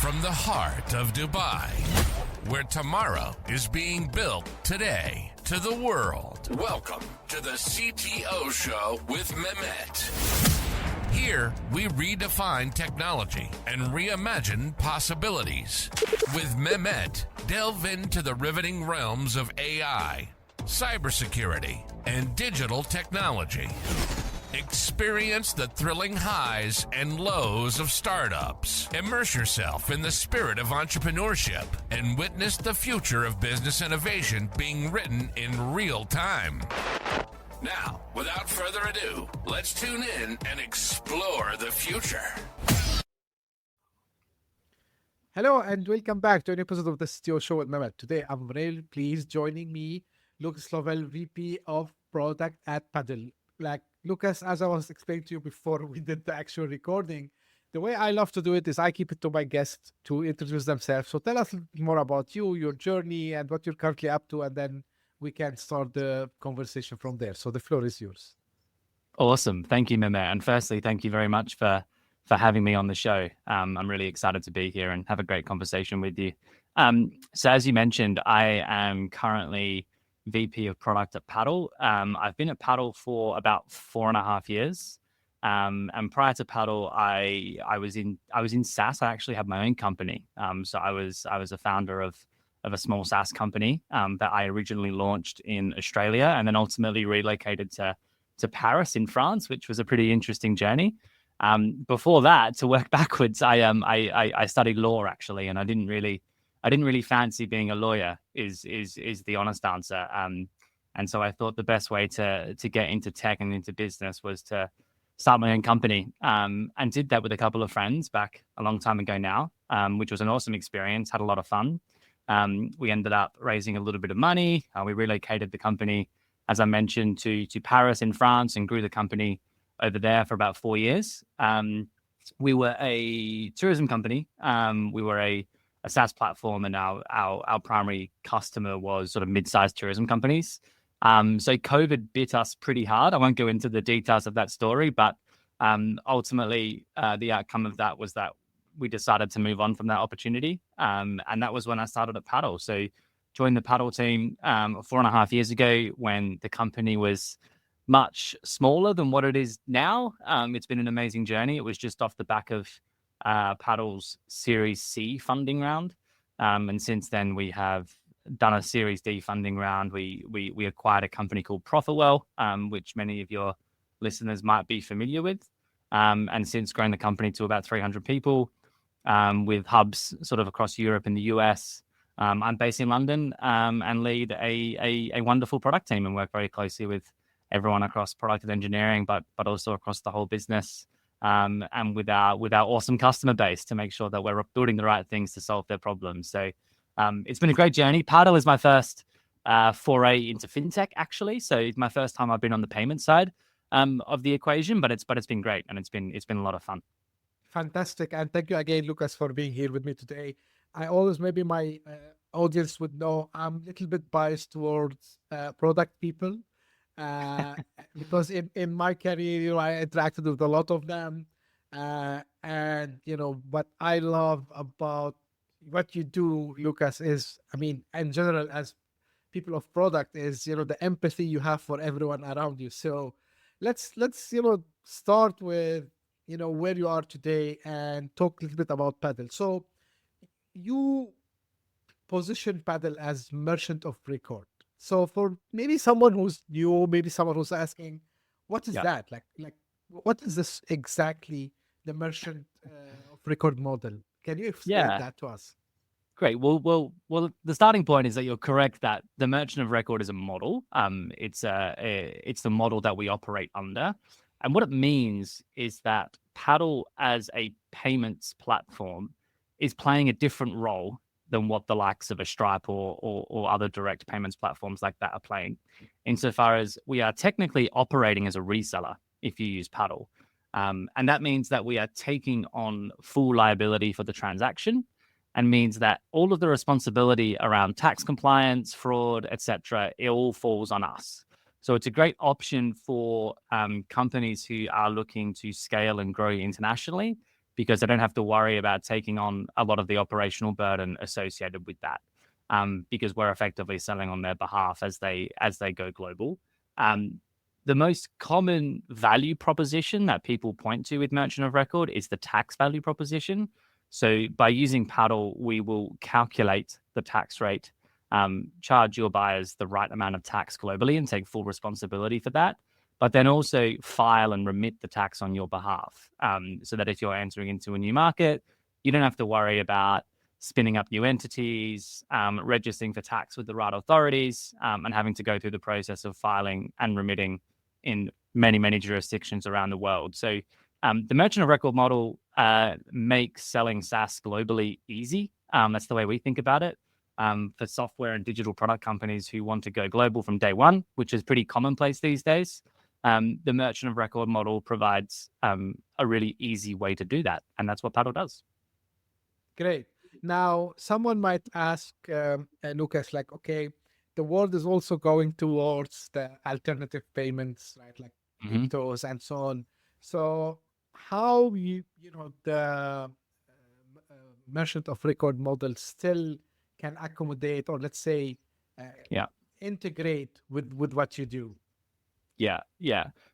from the heart of Dubai, where tomorrow is being built today, to the world. Welcome to the CTO Show with Mehmet. Here, we redefine technology and reimagine possibilities. With Mehmet, delve into the riveting realms of AI, cybersecurity, and digital technology. Experience the thrilling highs and lows of startups. Immerse yourself in the spirit of entrepreneurship and witness the future of business innovation being written in real time. Now, without further ado, let's tune in and explore the future. Hello and welcome back to an episode of the CTO Show with Mehmet. Today, I'm really pleased joining me, Lucas Lovell, VP of Product at Paddle. Like Lucas, as I was explaining to you before we did the actual recording, the way I love to do it is I keep it to my guests to introduce themselves. So tell us a little more about you, your journey, and what you're currently up to, and then we can start the conversation from there. So the floor is yours. Awesome. Thank you, Mehmet. And firstly, thank you very much for having me on the show. I'm really excited to be here and have a great conversation with you. So as you mentioned, I am currently VP of Product at Paddle. I've been at Paddle for about 4.5 years. And prior to Paddle, I was in SaaS. I actually had my own company. So I was a founder of a small SaaS company that I originally launched in Australia and then ultimately relocated to Paris in France, which was a pretty interesting journey. Before that, to work backwards, I studied law actually, and I didn't really fancy being a lawyer is the honest answer. And so I thought the best way to get into tech and into business was to start my own company, and did that with a couple of friends back a long time ago now, which was an awesome experience, had a lot of fun. We ended up raising a little bit of money. We relocated the company, as I mentioned, to Paris in France and grew the company over there for about 4 years. We were a tourism company. We were a SaaS platform, and our primary customer was sort of mid-sized tourism companies. So COVID bit us pretty hard. I won't go into the details of that story, but ultimately the outcome of that was that we decided to move on from that opportunity. And that was when I started at Paddle. So joined the Paddle team 4.5 years ago when the company was much smaller than what it is now. It's been an amazing journey. It was just off the back of Paddle's Series C funding round. And since then, we have done a Series D funding round. We acquired a company called Profitwell, which many of your listeners might be familiar with. And since grown the company to about 300 people, with hubs sort of across Europe and the US. I'm based in London and lead a wonderful product team and work very closely with everyone across product and engineering, but also across the whole business, and with our awesome customer base to make sure that we're building the right things to solve their problems. So it's been a great journey. Paddle is my first foray into fintech, actually. So it's my first time I've been on the payment side of the equation, but it's been great, and it's been a lot of fun. Fantastic. And thank you again, Lucas, for being here with me today. I always, maybe my audience would know, I'm a little bit biased towards product people. Because in my career, I interacted with a lot of them. And, what I love about what you do, Lucas, is, in general, as people of product, is, the empathy you have for everyone around you. So let's start with, where you are today and talk a little bit about Paddle. So you position Paddle as merchant of record. So for maybe someone who's new, maybe someone who's asking, what is that? Like, what is this exactly, the merchant of record model? Can you explain that to us? Great. Well, the starting point is that you're correct that the merchant of record is a model. It's the model that we operate under. And what it means is that Paddle as a payments platform is playing a different role than what the likes of a Stripe or other direct payments platforms like that are playing, insofar as we are technically operating as a reseller if you use Paddle. And that means that we are taking on full liability for the transaction, and means that all of the responsibility around tax compliance, fraud, etc., it all falls on us. So it's a great option for companies who are looking to scale and grow internationally, because they don't have to worry about taking on a lot of the operational burden associated with that, because we're effectively selling on their behalf as they go global. The most common value proposition that people point to with merchant of record is the tax value proposition. So by using Paddle, we will calculate the tax rate, charge your buyers the right amount of tax globally and take full responsibility for that, but then also file and remit the tax on your behalf, so that if you're entering into a new market, you don't have to worry about spinning up new entities, registering for tax with the right authorities, and having to go through the process of filing and remitting in many, many jurisdictions around the world. So the merchant of record model makes selling SaaS globally easy. That's the way we think about it. For software and digital product companies who want to go global from day one, which is pretty commonplace these days, the merchant of record model provides a really easy way to do that. And that's what Paddle does. Great. Now, someone might ask, Lucas, like, okay, the world is also going towards the alternative payments, right? Like cryptos and so on. So how the merchant of record model still can accommodate, or let's say, integrate with what you do? Yeah.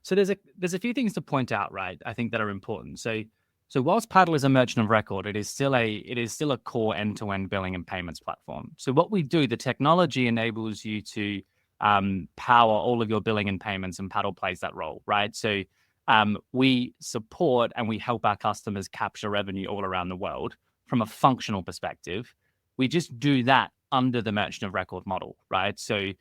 So there's a few things to point out, right? I think that are important. So whilst Paddle is a merchant of record, it is still a core end-to-end billing and payments platform. So what we do, the technology enables you to power all of your billing and payments, and Paddle plays that role, right? So we support and we help our customers capture revenue all around the world from a functional perspective. We just do that under the merchant of record model, right? So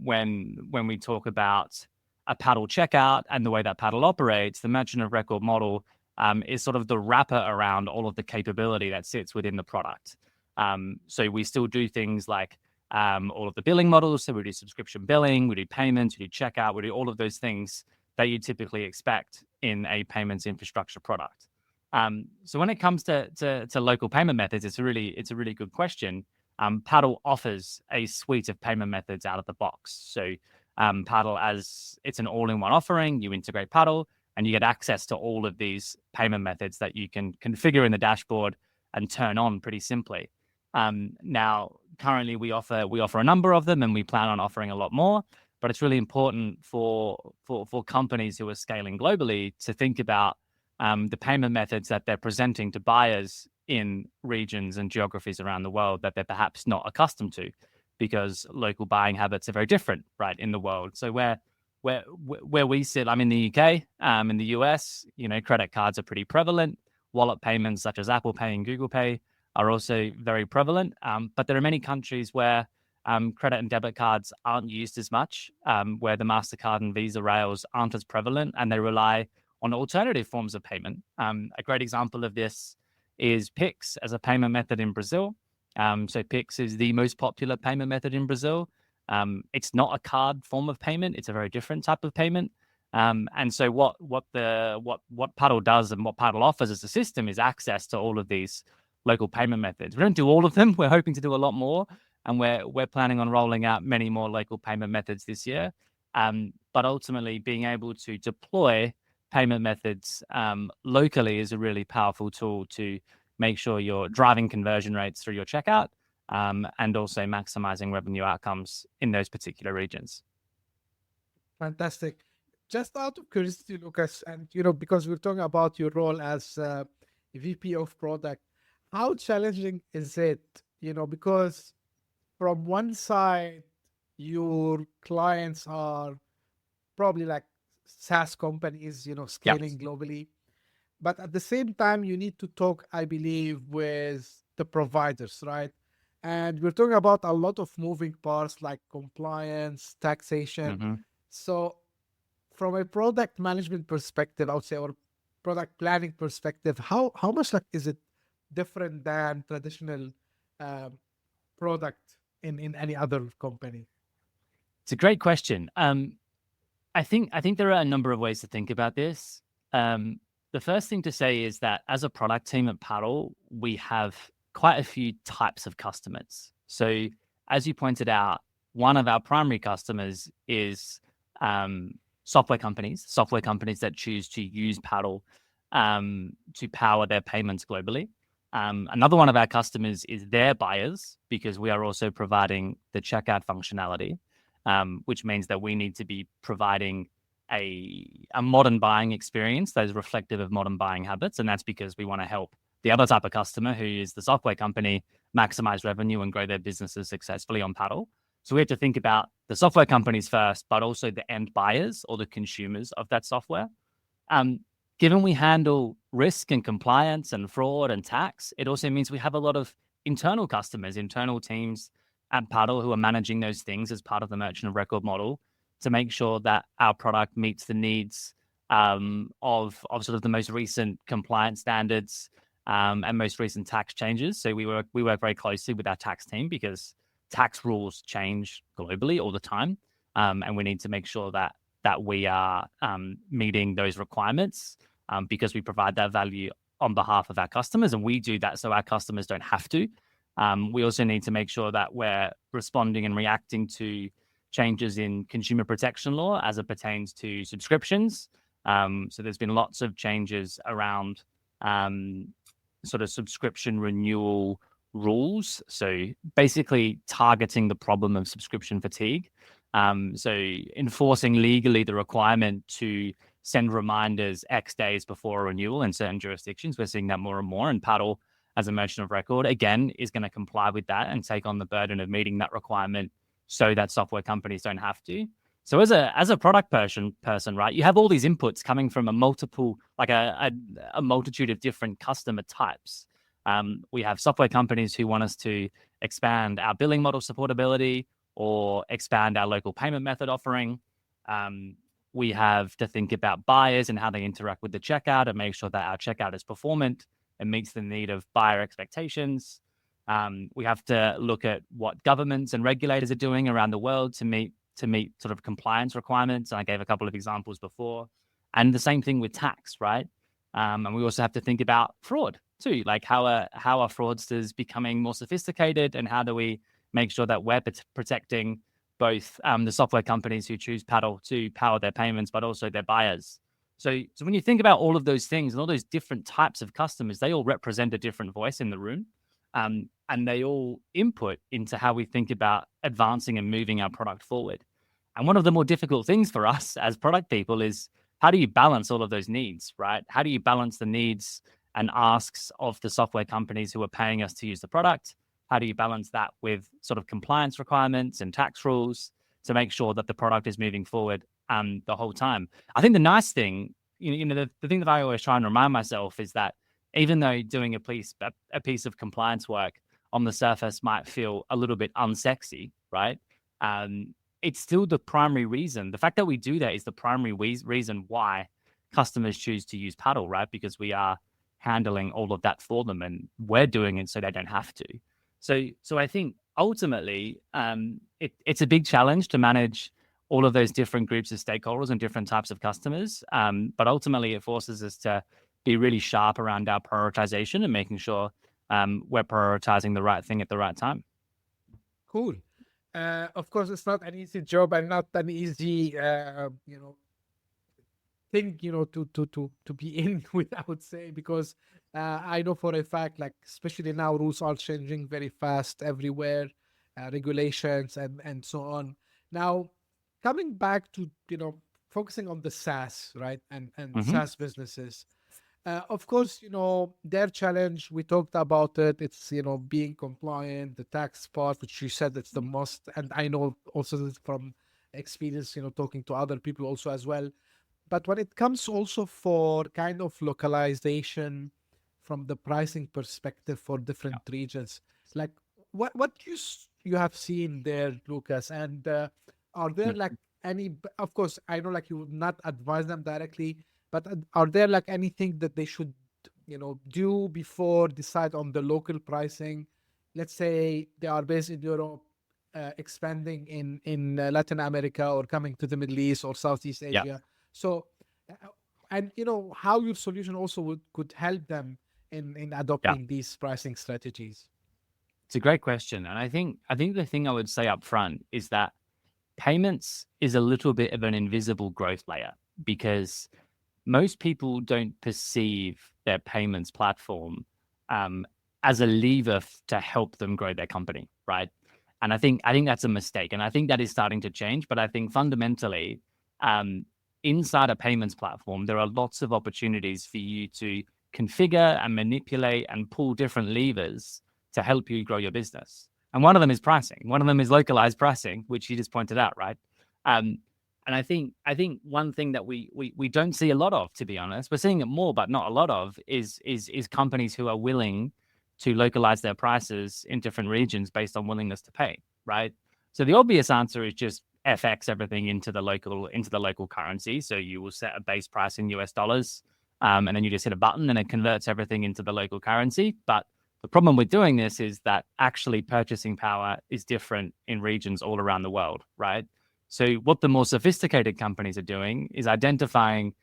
when we talk about a Paddle checkout and the way that Paddle operates, the merchant of record model is sort of the wrapper around all of the capability that sits within the product. So we still do things like all of the billing models. So we do subscription billing, we do payments, we do checkout, we do all of those things that you typically expect in a payments infrastructure product. So when it comes to local payment methods, it's a really good question. Paddle offers a suite of payment methods out of the box. So Paddle, as it's an all-in-one offering, you integrate Paddle, and you get access to all of these payment methods that you can configure in the dashboard and turn on pretty simply. Now, currently we offer a number of them, and we plan on offering a lot more. But it's really important for companies who are scaling globally to think about the payment methods that they're presenting to buyers in regions and geographies around the world that they're perhaps not accustomed to, because local buying habits are very different, right, in the world. So where we sit, I'm in the UK, in the US, credit cards are pretty prevalent. Wallet payments such as Apple Pay and Google Pay are also very prevalent. But there are many countries where credit and debit cards aren't used as much, where the MasterCard and Visa rails aren't as prevalent, and they rely on alternative forms of payment. A great example of this is Pix as a payment method in Brazil. So Pix is the most popular payment method in Brazil. It's not a card form of payment; it's a very different type of payment. And so what Paddle does and what Paddle offers as a system is access to all of these local payment methods. We don't do all of them. We're hoping to do a lot more, and we're planning on rolling out many more local payment methods this year. But ultimately, being able to deploy payment methods locally is a really powerful tool to make sure you're driving conversion rates through your checkout, and also maximizing revenue outcomes in those particular regions. Fantastic. Just out of curiosity, Lucas, and because we're talking about your role as VP of product, how challenging is it? Because from one side, your clients are probably like SaaS companies, scaling globally. But at the same time, you need to talk, I believe, with the providers, right? And we're talking about a lot of moving parts like compliance, taxation. Mm-hmm. So from a product management perspective, I would say, or product planning perspective, how much is it different than traditional product in any other company? It's a great question. I think there are a number of ways to think about this. The first thing to say is that as a product team at Paddle, we have quite a few types of customers. So as you pointed out, one of our primary customers is software companies that choose to use Paddle to power their payments globally. Another one of our customers is their buyers, because we are also providing the checkout functionality, which means that we need to be providing a modern buying experience that is reflective of modern buying habits. And that's because we want to help the other type of customer, who is the software company, maximize revenue and grow their businesses successfully on Paddle. So we have to think about the software companies first, but also the end buyers or the consumers of that software. Given we handle risk and compliance and fraud and tax, it also means we have a lot of internal customers, internal teams at Paddle who are managing those things as part of the merchant of record model to make sure that our product meets the needs of sort of the most recent compliance standards and most recent tax changes. So we work very closely with our tax team, because tax rules change globally all the time, and we need to make sure that we are meeting those requirements, because we provide that value on behalf of our customers, and we do that so our customers don't have to. We also need to make sure that we're responding and reacting to changes in consumer protection law as it pertains to subscriptions. So there's been lots of changes around sort of subscription renewal rules. So basically targeting the problem of subscription fatigue. So enforcing legally the requirement to send reminders X days before a renewal in certain jurisdictions. We're seeing that more and more, and Paddle, as a merchant of record, again, is going to comply with that and take on the burden of meeting that requirement so that software companies don't have to. So as a product person, right, you have all these inputs coming from a multitude of different customer types. We have software companies who want us to expand our billing model supportability or expand our local payment method offering. We have to think about buyers and how they interact with the checkout and make sure that our checkout is performant and meets the need of buyer expectations. We have to look at what governments and regulators are doing around the world to meet sort of compliance requirements. I gave a couple of examples before. And the same thing with tax, right? And we also have to think about fraud too. Like how are fraudsters becoming more sophisticated, and how do we make sure that we're protecting both the software companies who choose Paddle to power their payments, but also their buyers. So when you think about all of those things and all those different types of customers, they all represent a different voice in the room. And they all input into how we think about advancing and moving our product forward. And one of the more difficult things for us as product people is, how do you balance all of those needs, right? How do you balance the needs and asks of the software companies who are paying us to use the product? How do you balance that with sort of compliance requirements and tax rules to make sure that the product is moving forward the whole time? I think the nice thing, the thing that I always try and remind myself is that even though doing a piece of compliance work on the surface might feel a little bit unsexy, right? It's still the primary reason. The fact that we do that is the primary reason why customers choose to use Paddle, right? Because we are handling all of that for them, and we're doing it so they don't have to. So I think ultimately, it's a big challenge to manage all of those different groups of stakeholders and different types of customers. But ultimately, it forces us to be really sharp around our prioritization and making sure we're prioritizing the right thing at the right time. Cool. Of course, it's not an easy job and not an easy, thing, to be in with, I would say, because I know for a fact, like, especially now, rules are changing very fast everywhere, regulations and so on. Now, coming back to, focusing on the SaaS, right, and SaaS businesses. Of course, their challenge, we talked about it. It's, being compliant, the tax part, which you said it's the most, and I know also from experience, talking to other people also as well. But when it comes also for kind of localization from the pricing perspective for different regions, like what you have seen there, Lucas, and are there like any, of course, I know like you would not advise them directly, but are there like anything that they should, do before decide on the local pricing? Let's say they are based in Europe, expanding in Latin America, or coming to the Middle East or Southeast Asia. Yeah. So, and how your solution also could help them in adopting these pricing strategies. It's a great question. And I think the thing I would say up front is that payments is a little bit of an invisible growth layer, because most people don't perceive their payments platform as a lever to help them grow their company, right? And I think that's a mistake, and I think that is starting to change. But I think fundamentally, inside a payments platform, there are lots of opportunities for you to configure and manipulate and pull different levers to help you grow your business. And one of them is pricing. One of them is localized pricing, which you just pointed out, right? And I think one thing that we don't see a lot of, to be honest, we're seeing it more, but not a lot of, is companies who are willing to localize their prices in different regions based on willingness to pay, right? So the obvious answer is just FX everything into the local currency. So you will set a base price in US dollars, and then you just hit a button and it converts everything into the local currency. But the problem with doing this is that actually purchasing power is different in regions all around the world, right? So what the more sophisticated companies are doing is identifying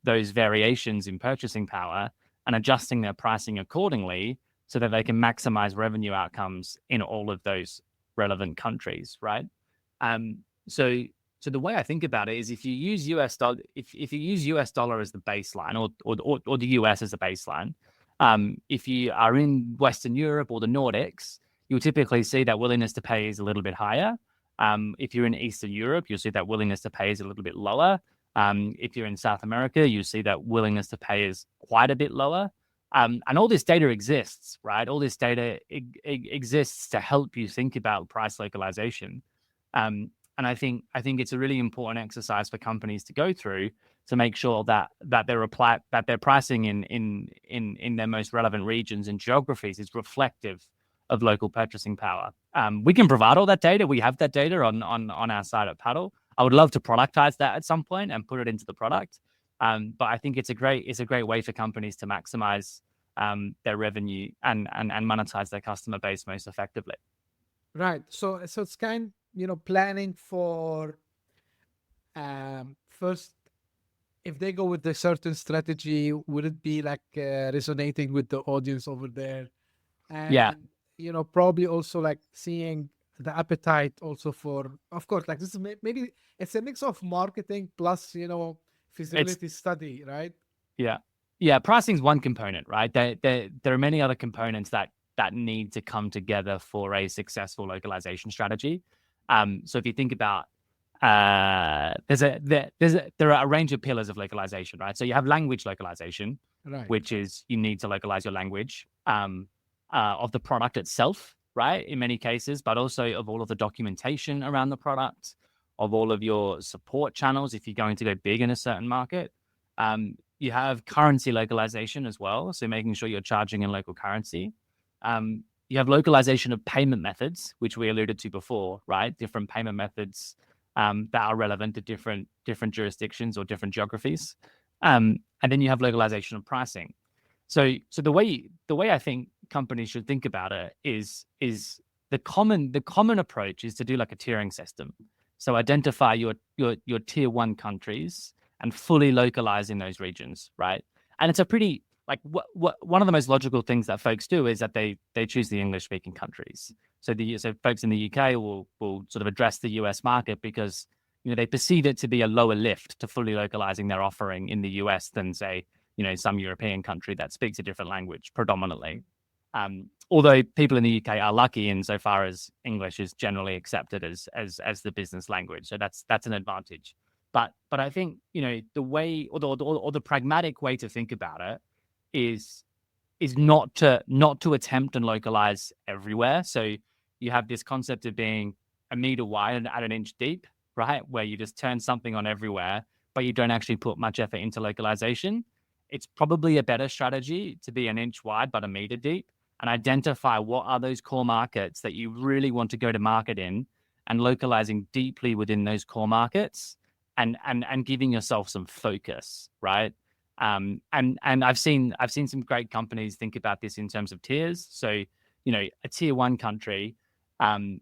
those variations in purchasing power and adjusting their pricing accordingly so that they can maximize revenue outcomes in all of those relevant countries, right? So the way I think about it is if you use US dollar, if you use US dollar as the baseline or the US as the baseline, if you are in Western Europe or the Nordics, you'll typically see that willingness to pay is a little bit higher. If you're in Eastern Europe, you'll see that willingness to pay is a little bit lower. If you're in South America, you see that willingness to pay is quite a bit lower. And all this data exists, right? All this data exists to help you think about price localization. And I think it's a really important exercise for companies to go through to make sure that their pricing in their most relevant regions and geographies is reflective of local purchasing power. We can provide all that data. We have that data on our site at Paddle. I would love to productize that at some point and put it into the product. But I think it's a great way for companies to maximize their revenue and monetize their customer base most effectively. Right. So it's kind, planning for first, if they go with a certain strategy, would it be like resonating with the audience over there? And, yeah. Probably also like seeing the appetite also for, of course, like this is maybe it's a mix of marketing plus, feasibility study, right? Yeah. Pricing is one component, right? There are many other components that need to come together for a successful localization strategy. So if you think about, there are a range of pillars of localization, right? So you have language localization, right, which is you need to localize your language of the product itself, right? In many cases, but also of all of the documentation around the product, of all of your support channels if you're going to go big in a certain market. You have currency localization as well, so making sure you're charging in local currency. You have localization of payment methods, which we alluded to before, right? Different payment methods that are relevant to different jurisdictions or different geographies. And then you have localization of pricing. So the way I think companies should think about it is the common approach is to do like a tiering system. So identify your tier 1 countries and fully localize in those regions, right? And it's a pretty like one of the most logical things that folks do is that they choose the English speaking countries. So folks in the UK will sort of address the US market because they perceive it to be a lower lift to fully localizing their offering in the US than say some European country that speaks a different language predominantly. Although people in the UK are lucky insofar as English is generally accepted as the business language, so that's an advantage. But I think the way or the pragmatic way to think about it is not to attempt and localize everywhere. So you have this concept of being a meter wide and at an inch deep, right? Where you just turn something on everywhere, but you don't actually put much effort into localization. It's probably a better strategy to be an inch wide but a meter deep and identify what are those core markets that you really want to go to market in and localizing deeply within those core markets and giving yourself some focus, right? And I've seen some great companies think about this in terms of tiers. So, a tier 1 country,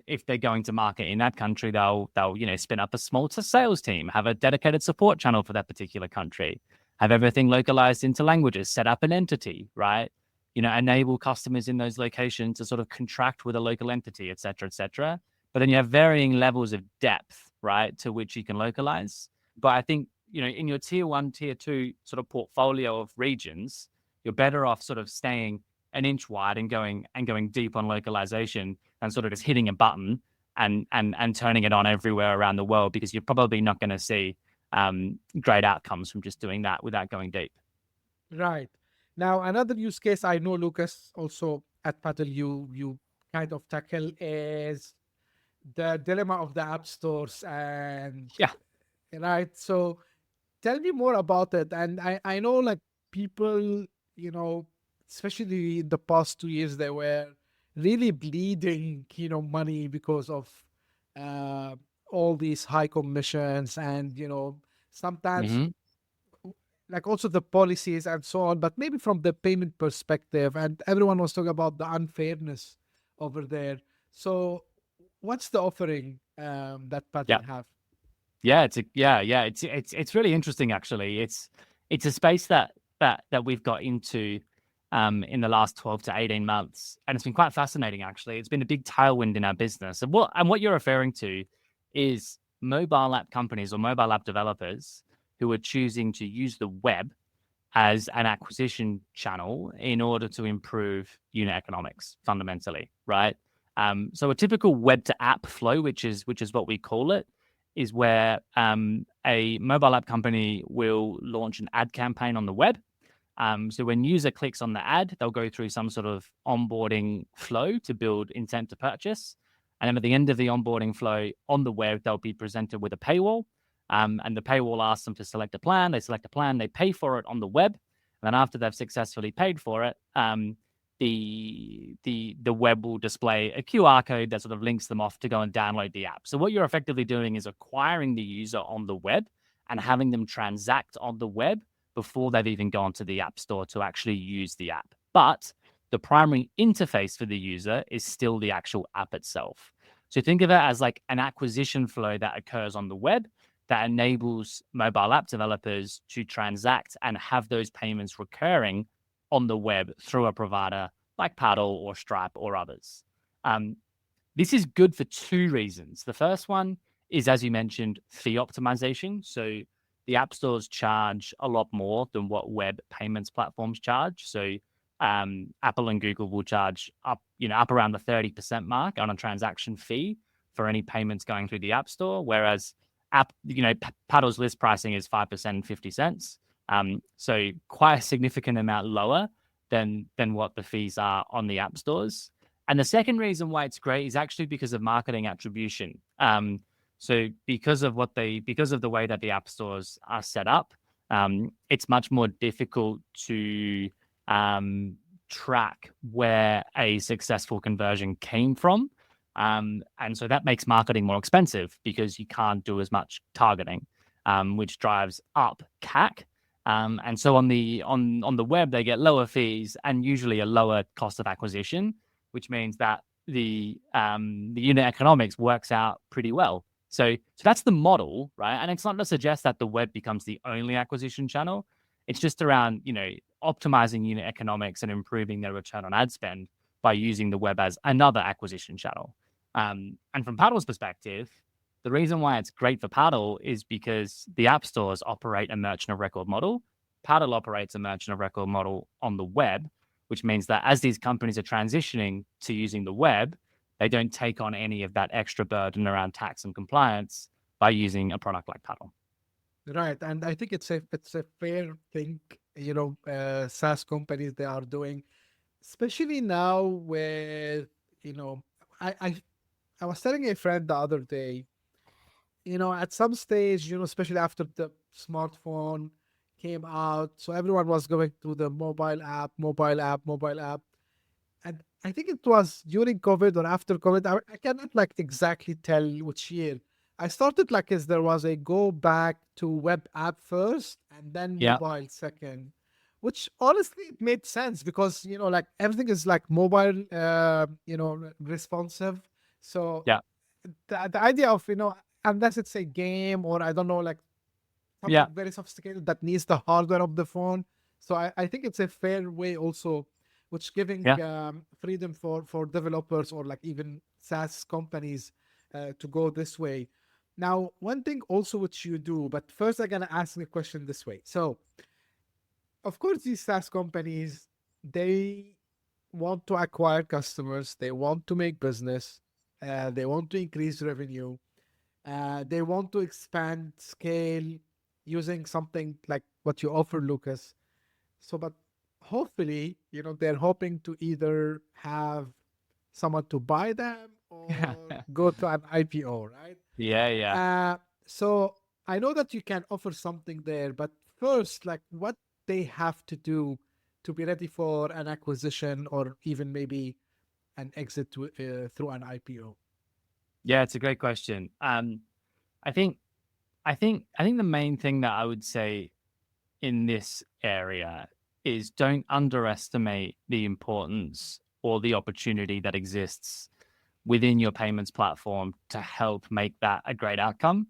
if they're going to market in that country, they'll spin up a small sales team, have a dedicated support channel for that particular country, have everything localized into languages, set up an entity, right? Enable customers in those locations to sort of contract with a local entity, et cetera, et cetera. But then you have varying levels of depth, right, to which you can localize. But I think in your tier 1, tier 2 sort of portfolio of regions, you're better off sort of staying an inch wide and going deep on localization and sort of just hitting a button and turning it on everywhere around the world, because you're probably not going to see great outcomes from just doing that without going deep. Right. Now, another use case I know, Lucas, also at Paddle, you kind of tackle is the dilemma of the app stores. And Yeah. right. So tell me more about it. And I know like people, especially in the past 2 years, they were really bleeding, money because of uh, all these high commissions and, sometimes Hmm. like also the policies and so on, but maybe from the payment perspective. And everyone was talking about the unfairness over there. So what's the offering that Yeah. Paddle have? It's really interesting actually. It's a space that we've got into in the last 12 to 18 months, and it's been quite fascinating actually. It's been a big tailwind in our business. And what you're referring to is mobile app companies or mobile app developers who are choosing to use the web as an acquisition channel in order to improve unit economics fundamentally, right? So a typical web to app flow, which is what we call it, is where a mobile app company will launch an ad campaign on the web. So when user clicks on the ad, they'll go through some sort of onboarding flow to build intent to purchase. And then at the end of the onboarding flow on the web, they'll be presented with a paywall. And the paywall asks them to select a plan. They select a plan, they pay for it on the web. And then after they've successfully paid for it, the web will display a QR code that sort of links them off to go and download the app. So what you're effectively doing is acquiring the user on the web and having them transact on the web before they've even gone to the app store to actually use the app. But the primary interface for the user is still the actual app itself. So think of it as like an acquisition flow that occurs on the web that enables mobile app developers to transact and have those payments recurring on the web through a provider like Paddle or Stripe or others. This is good for two reasons. The first one is, as you mentioned, fee optimization. So the app stores charge a lot more than what web payments platforms charge. So Apple and Google will charge up around the 30% mark on a transaction fee for any payments going through the app store, whereas Paddle's list pricing is 5% and 50 cents. So quite a significant amount lower than what the fees are on the app stores. And the second reason why it's great is actually because of marketing attribution. So because of the way that the app stores are set up, it's much more difficult to track where a successful conversion came from. And so that makes marketing more expensive because you can't do as much targeting, which drives up CAC. And so on the web, they get lower fees and usually a lower cost of acquisition, which means that the unit economics works out pretty well. So that's the model, right? And it's not to suggest that the web becomes the only acquisition channel. It's just around, optimizing unit economics and improving their return on ad spend by using the web as another acquisition channel. And from Paddle's perspective, the reason why it's great for Paddle is because the app stores operate a merchant of record model. Paddle operates a merchant of record model on the web, which means that as these companies are transitioning to using the web, they don't take on any of that extra burden around tax and compliance by using a product like Paddle. Right, and I think it's a fair thing, SaaS companies they are doing, especially now with I was telling a friend the other day, at some stage, especially after the smartphone came out, so everyone was going to the mobile app, and I think it was during COVID or after COVID. I cannot like exactly tell which year. I started like as there was a go back to web app first and then Yeah. mobile second, which honestly it made sense because like everything is like mobile, responsive. So Yeah. the idea of unless it's a game or I don't know like something Yeah. very sophisticated that needs the hardware of the phone. So I think it's a fair way also, which giving freedom for developers or like even SaaS companies to go this way. Now, one thing also which you do, but first I'm gonna ask the question this way. So, of course, these SaaS companies, they want to acquire customers, they want to make business, they want to increase revenue, they want to expand scale using something like what you offer, Lucas. So, but hopefully, they're hoping to either have someone to buy them or go to an IPO, right? Yeah, yeah. So I know that you can offer something there, but first, like what they have to do to be ready for an acquisition or even maybe an exit through an IPO. Yeah, it's a great question. I think the main thing that I would say in this area is don't underestimate the importance or the opportunity that exists within your payments platform to help make that a great outcome.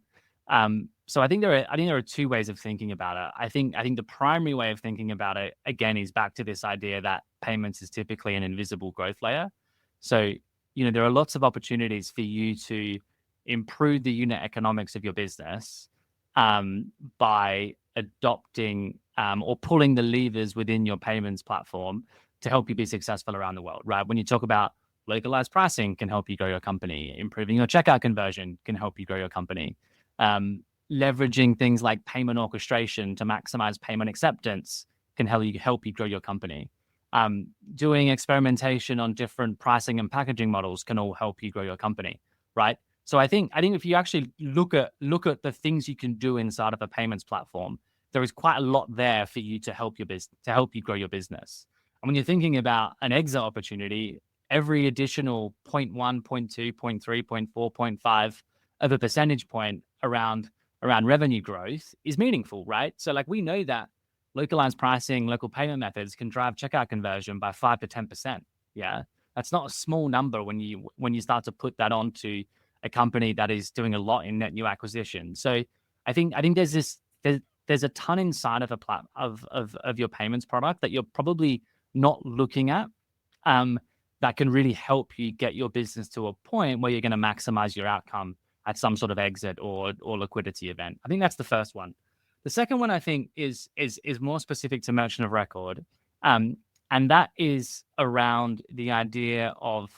So I think there are two ways of thinking about it. I think the primary way of thinking about it again is back to this idea that payments is typically an invisible growth layer. So there are lots of opportunities for you to improve the unit economics of your business by adopting or pulling the levers within your payments platform to help you be successful around the world, right? When you talk about localized pricing can help you grow your company, improving your checkout conversion can help you grow your company, leveraging things like payment orchestration to maximize payment acceptance can help you grow your company. Doing experimentation on different pricing and packaging models can all help you grow your company, right? So I think if you actually look at the things you can do inside of a payments platform, there is quite a lot there for you to help you grow your business. And when you're thinking about an exit opportunity, every additional 0.1, 0.2, 0.3, 0.4, 0.5 of a percentage point around revenue growth is meaningful, right? So like we know that localized pricing, local payment methods can drive checkout conversion by 5 to 10%. Yeah, that's not a small number when you start to put that onto a company that is doing a lot in net new acquisition. So I think there's a ton inside of of your payments product that you're probably not looking at. That can really help you get your business to a point where you're going to maximize your outcome at some sort of exit or liquidity event. I think that's the first one. The second one I think is more specific to merchant of record, and that is around the idea of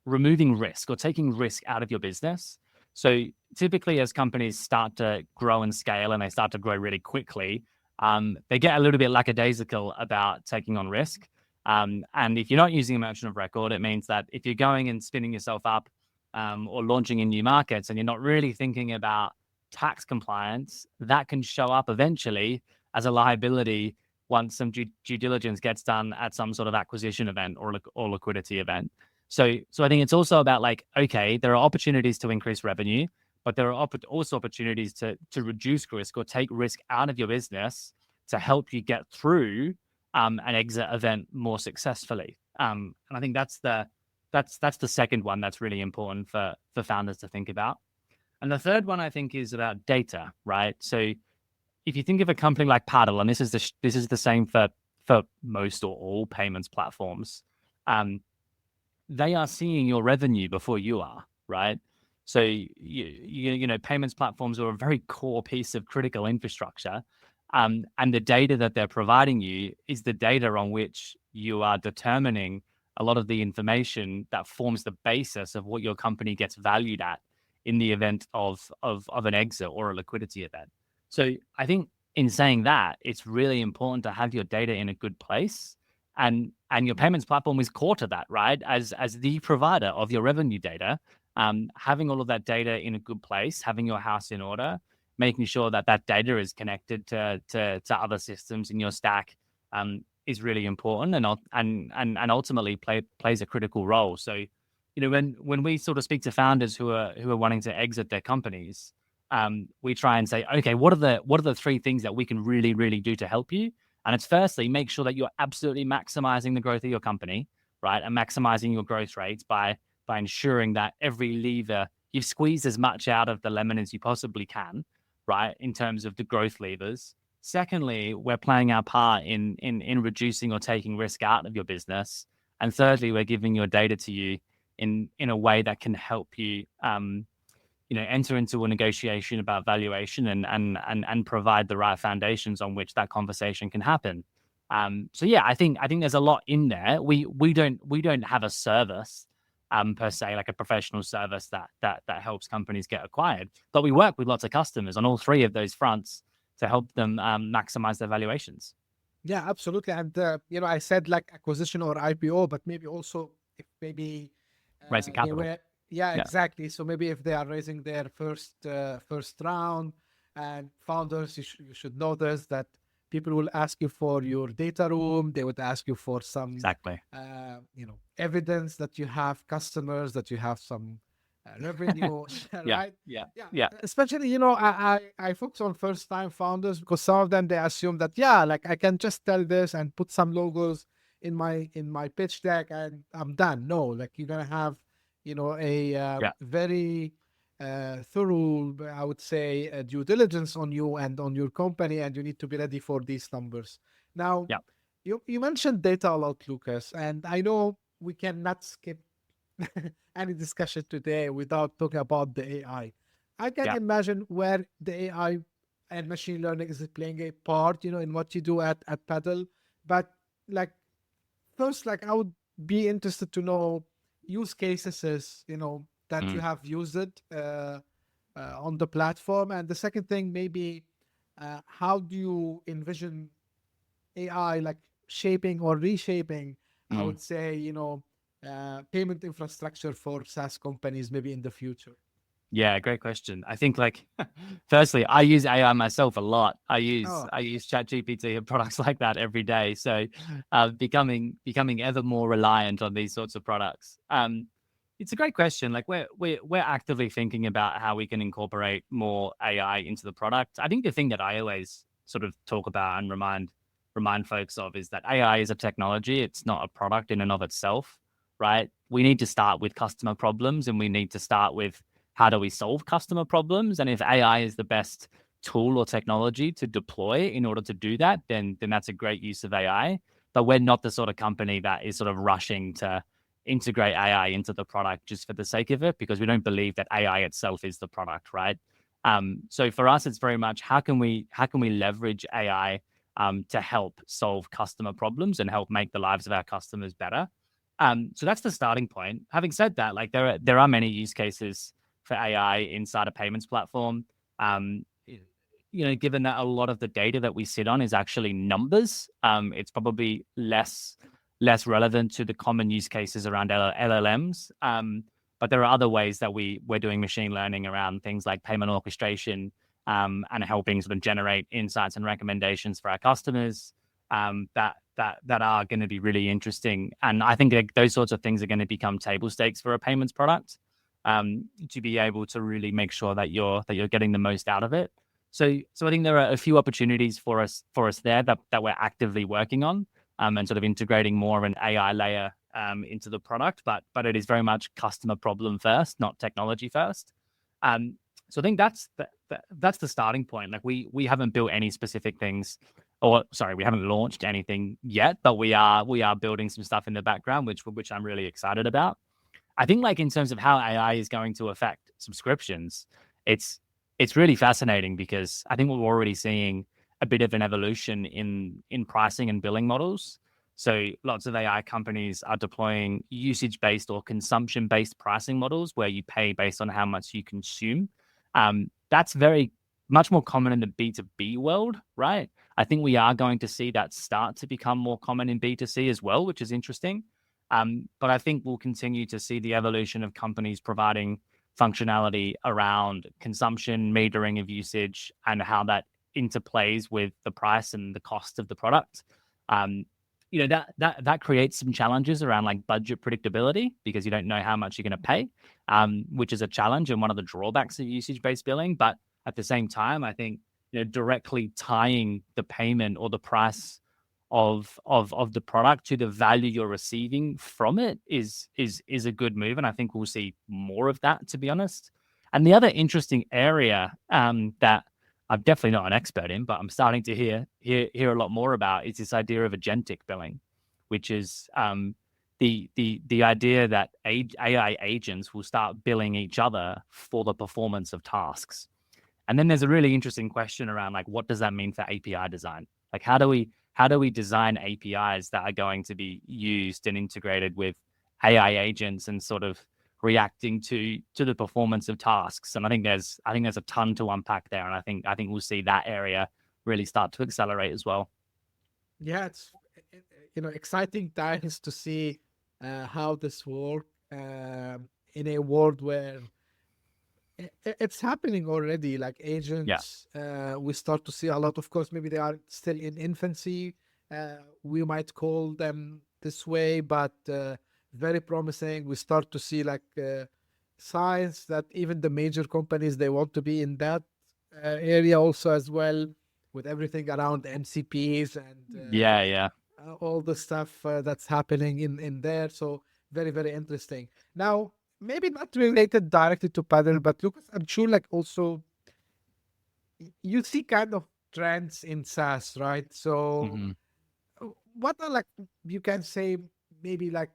removing risk or taking risk out of your business. So typically, as companies start to grow and scale, and they start to grow really quickly, they get a little bit lackadaisical about taking on risk. And if you're not using a merchant of record, it means that if you're going and spinning yourself up or launching in new markets and you're not really thinking about tax compliance, that can show up eventually as a liability once some due diligence gets done at some sort of acquisition event or liquidity event. So I think it's also about like, okay, there are opportunities to increase revenue, but there are also opportunities to reduce risk or take risk out of your business to help you get through an exit event more successfully. And I think that's the second one that's really important for founders to think about. And the third one I think is about data, right? So if you think of a company like Paddle, and this is the same for most or all payments platforms, they are seeing your revenue before you are, right? So you know payments platforms are a very core piece of critical infrastructure. And the data that they're providing you is the data on which you are determining a lot of the information that forms the basis of what your company gets valued at in the event of an exit or a liquidity event. So I think in saying that, it's really important to have your data in a good place. And your payments platform is core to that, right? As the provider of your revenue data, having all of that data in a good place, having your house in order, making sure that data is connected to other systems in your stack is really important, and ultimately plays a critical role. So, you know, when we sort of speak to founders who are wanting to exit their companies, we try and say, okay, what are the three things that we can really do to help you? And it's firstly, make sure that you're absolutely maximizing the growth of your company, right, and maximizing your growth rates by ensuring that every lever you've squeezed as much out of the lemon as you possibly can, right, in terms of the growth levers. Secondly, we're playing our part in reducing or taking risk out of your business. And thirdly, we're giving your data to you in a way that can help you, enter into a negotiation about valuation and provide the right foundations on which that conversation can happen. So yeah, I think there's a lot in there. We don't have a service per se, like a professional service that helps companies get acquired, but we work with lots of customers on all three of those fronts to help them maximize their valuations. Yeah, absolutely. And I said like acquisition or IPO, but maybe also if maybe Raising they capital. were, yeah, Yeah. exactly. So maybe if they are raising their first round, and founders, you should know this, that people will ask you for your data room. They would ask you for some Exactly. evidence that you have customers, that you have some revenue, Yeah. right? Yeah. Yeah, Yeah. especially I focus on first time founders because some of them they assume that like I can just tell this and put some logos in my pitch deck and I'm done. No, like you're gonna have a Yeah. very thorough, I would say, due diligence on you and on your company, and you need to be ready for these numbers. Now, Yeah. you mentioned data a lot, Lucas, and I know we cannot skip any discussion today without talking about the AI. I can Yeah. imagine where the AI and machine learning is playing a part, in what you do at Paddle. But like first, like I would be interested to know use cases, that you Mm. have used it on the platform. And the second thing, maybe how do you envision AI like shaping or reshaping, I Mm. would say, payment infrastructure for SaaS companies maybe in the future? Yeah, great question. I think firstly, I use AI myself a lot. I use Oh, ChatGPT and products like that every day. So becoming ever more reliant on these sorts of products. It's a great question. Like we're actively thinking about how we can incorporate more AI into the product. I think the thing that I always sort of talk about and remind folks of is that AI is a technology. It's not a product in and of itself, right? We need to start with customer problems and we need to start with how do we solve customer problems? And if AI is the best tool or technology to deploy in order to do that, then that's a great use of AI. But we're not the sort of company that is sort of rushing to integrate AI into the product just for the sake of it, because we don't believe that AI itself is the product, right? So for us, it's very much how can we leverage AI to help solve customer problems and help make the lives of our customers better. So that's the starting point. Having said that, like there are many use cases for AI inside a payments platform. Given that a lot of the data that we sit on is actually numbers, it's probably less relevant to the common use cases around LLMs. But there are other ways that we're doing machine learning around things like payment orchestration and helping sort of generate insights and recommendations for our customers that are going to be really interesting. And I think those sorts of things are going to become table stakes for a payments product. To be able to really make sure that you're getting the most out of it. So I think there are a few opportunities for us there that we're actively working on, and sort of integrating more of an AI layer into the product. But it is very much customer problem first, not technology first. So I think that's the starting point. Like we haven't built any specific things, or sorry, we haven't launched anything yet, but we are building some stuff in the background, which I'm really excited about. I think like in terms of how AI is going to affect subscriptions, it's really fascinating because I think we're already seeing a bit of an evolution in pricing and billing models. So lots of AI companies are deploying usage-based or consumption-based pricing models where you pay based on how much you consume. That's very much more common in the B2B world, right? I think we are going to see that start to become more common in B2C as well, which is interesting. But I think we'll continue to see the evolution of companies providing functionality around consumption, metering of usage, and how that interplays with the price and the cost of the product. That creates some challenges around like budget predictability because you don't know how much you're going to pay, which is a challenge and one of the drawbacks of usage-based billing. But at the same time, I think directly tying the payment or the price of the product to the value you're receiving from it is a good move, and I think we'll see more of that, to be honest. And the other interesting area that I'm definitely not an expert in, but I'm starting to hear a lot more about is this idea of agentic billing, which is the idea that AI agents will start billing each other for the performance of tasks. And then there's a really interesting question around like, what does that mean for API design? Like, how do we design APIs that are going to be used and integrated with AI agents and sort of reacting to the performance of tasks? And I think there's a ton to unpack there, and I think we'll see that area really start to accelerate as well. Yeah, it's exciting times to see how this works in a world where it's happening already. Like agents, we start to see a lot. Of course, maybe they are still in infancy. We might call them this way, but very promising. We start to see like signs that even the major companies, they want to be in that area also as well, with everything around MCPs and all the stuff that's happening in there. So very, very interesting. Now, maybe not related directly to paddle, but Lucas, I'm sure like also you see kind of trends in SaaS, right? So what are like, you can say maybe like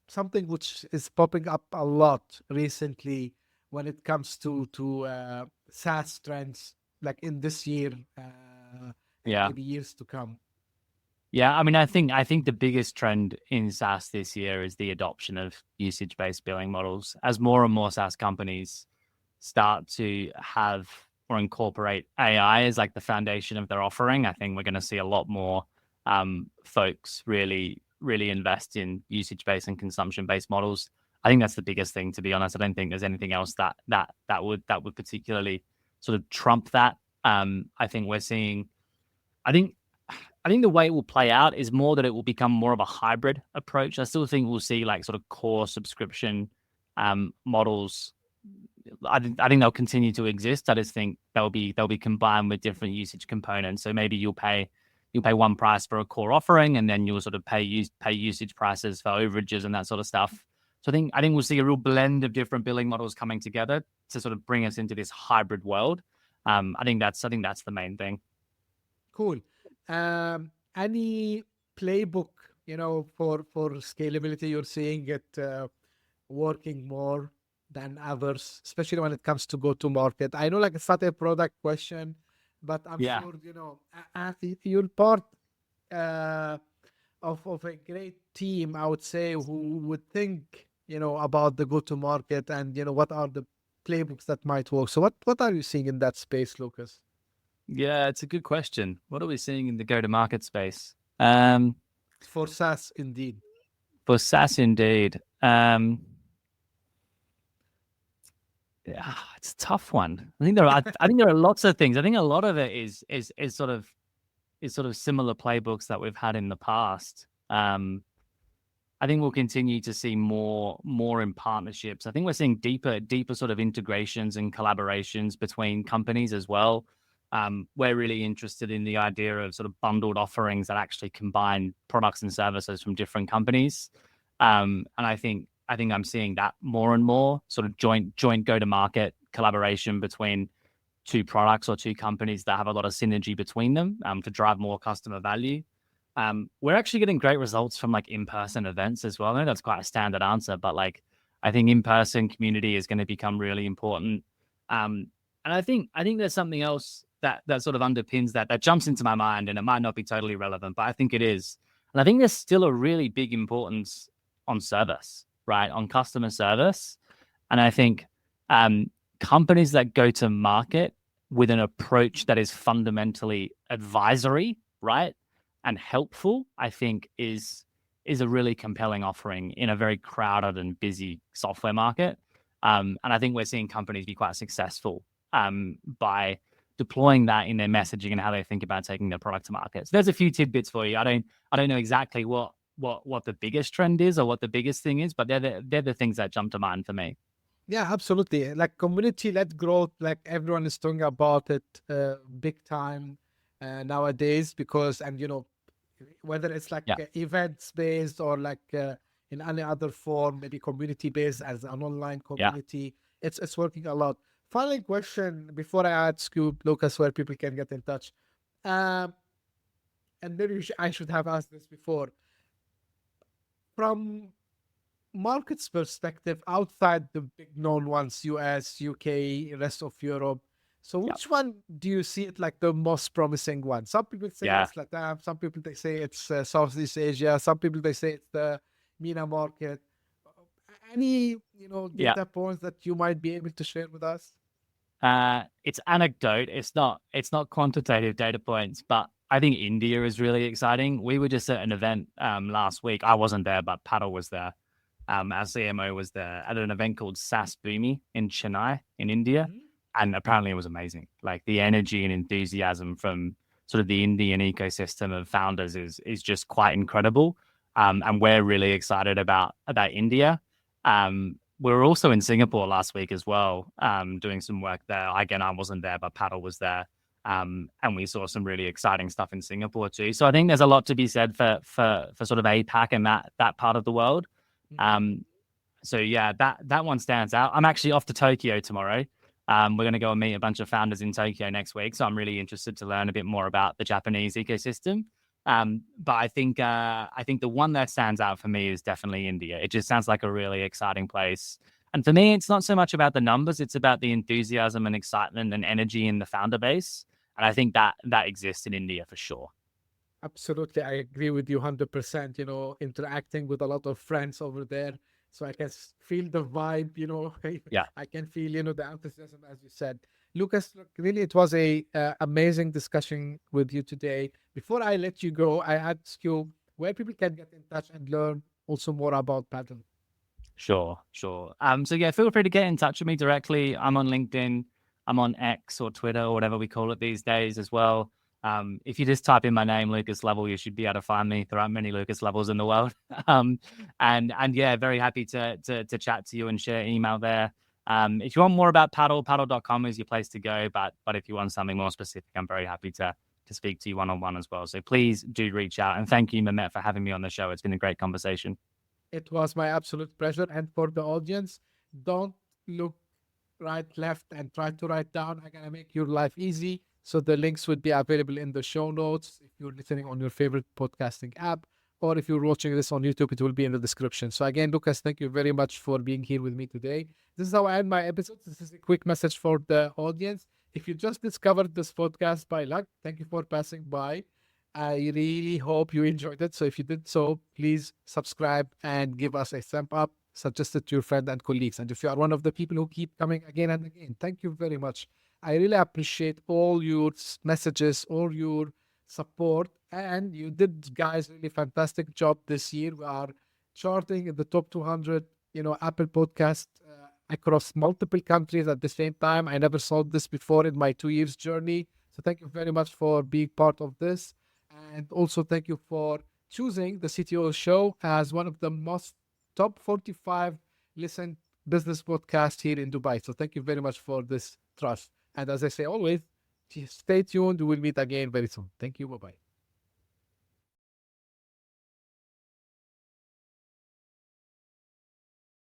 something which is popping up a lot recently when it comes to SaaS trends, like in this year, and maybe years to come. Yeah, I mean, I think the biggest trend in SaaS this year is the adoption of usage-based billing models. As more and more SaaS companies start to have or incorporate AI as like the foundation of their offering, I think we're going to see a lot more folks really invest in usage-based and consumption-based models. I think that's the biggest thing, to be honest. I don't think there's anything else that would particularly sort of trump that. I think we're seeing. I think the way it will play out is more that it will become more of a hybrid approach. I still think we'll see like sort of core subscription models. I think they'll continue to exist. I just think they'll be combined with different usage components. So maybe you'll pay one price for a core offering, and then you'll sort of pay usage prices for overages and that sort of stuff. So I think we'll see a real blend of different billing models coming together to sort of bring us into this hybrid world. I think that's the main thing. Cool. Any playbook, for scalability, you're seeing it working more than others, especially when it comes to go to market? I know like it's not a product question, but I'm sure, you're part of a great team, I would say, who would think, about the go to market and, what are the playbooks that might work. So what are you seeing in that space, Lucas? Yeah, it's a good question. What are we seeing in the go-to-market space? For SaaS, indeed. For SaaS, indeed. Yeah, it's a tough one. I think there are lots of things. I think a lot of it is sort of similar playbooks that we've had in the past. I think we'll continue to see more in partnerships. I think we're seeing deeper sort of integrations and collaborations between companies as well. We're really interested in the idea of sort of bundled offerings that actually combine products and services from different companies. And I think I'm seeing that more and more, sort of joint go-to-market collaboration between two products or two companies that have a lot of synergy between them to drive more customer value. We're actually getting great results from like in-person events as well. I know that's quite a standard answer, but like I think in-person community is going to become really important. And I think there's something else that sort of underpins that jumps into my mind, and it might not be totally relevant, but I think it is. And I think there's still a really big importance on service, right? On customer service. And I think companies that go to market with an approach that is fundamentally advisory, right, and helpful, I think is a really compelling offering in a very crowded and busy software market. And I think we're seeing companies be quite successful by deploying that in their messaging and how they think about taking their product to market. So there's a few tidbits for you. I don't know exactly what the biggest trend is or what the biggest thing is, but they're the things that jump to mind for me. Yeah, absolutely. Like community-led growth, like everyone is talking about it big time nowadays, because, and whether it's like events based or like in any other form, maybe community based as an online community, it's working a lot. Final question before I ask you, Lucas, where people can get in touch. And maybe I should have asked this before. from markets perspective, outside the big known ones, US, UK, rest of Europe, so Yep. which one do you see it like the most promising one? Some people say Yeah. it's Latam, some people they say it's Southeast Asia, some people they say it's the MENA market. Any Yeah. data points that you might be able to share with us? It's anecdote. It's not quantitative data points, but I think India is really exciting. We were just at an event last week. I wasn't there, but Paddle was there. Our CMO was there at an event called SaaS Boomi in Chennai in India. And apparently it was amazing. Like the energy and enthusiasm from sort of the Indian ecosystem of founders is just quite incredible. And we're really excited about India. We were also in Singapore last week as well, doing some work there. Again, I wasn't there, but Paddle was there. And we saw some really exciting stuff in Singapore too. So I think there's a lot to be said for sort of APAC and that part of the world. So yeah, that one stands out. I'm actually off to Tokyo tomorrow. We're going to go and meet a bunch of founders in Tokyo next week. So I'm really interested to learn a bit more about the Japanese ecosystem. But I think the one that stands out for me is definitely India. It just sounds like a really exciting place. And for me, it's not so much about the numbers. It's about the enthusiasm and excitement and energy in the founder base. And I think that exists in India for sure. Absolutely. I agree with you 100%, interacting with a lot of friends over there. So I can feel the vibe, Yeah. I can feel, the enthusiasm, as you said. Lucas, look, really, it was a amazing discussion with you today. Before I let you go, I ask you where people can get in touch and learn also more about Paddle. Sure. So yeah, feel free to get in touch with me directly. I'm on LinkedIn. I'm on X or Twitter or whatever we call it these days as well. If you just type in my name, Lucas Lovell, you should be able to find me. There aren't many Lucas Lovells in the world. And yeah, very happy to chat to you and share email there. If you want more about Paddle, paddle.com is your place to go. But if you want something more specific, I'm very happy to speak to you one-on-one as well. So please do reach out. And thank you, Mehmet, for having me on the show. It's been a great conversation. It was my absolute pleasure. And for the audience, don't look right, left, and try to write down. I'm going to make your life easy. So the links would be available in the show notes if you're listening on your favorite podcasting app, or if you're watching this on YouTube, it will be in the description. So again, Lucas, thank you very much for being here with me today. This is how I end my episode. This is a quick message for the audience. If you just discovered this podcast by luck, thank you for passing by. I really hope you enjoyed it. So if you did so, please subscribe and give us a thumb up. Suggest it to your friends and colleagues. And if you are one of the people who keep coming again and again, thank you very much. I really appreciate all your messages, all your support. And you did, guys, really fantastic job this year. We are charting in the top 200, Apple podcast across multiple countries at the same time. I never saw this before in my 2 years journey. So thank you very much for being part of this. And also thank you for choosing the CTO show as one of the most top 45 listened business podcasts here in Dubai. So thank you very much for this trust. And as I say always, stay tuned. We will meet again very soon. Thank you. Bye-bye.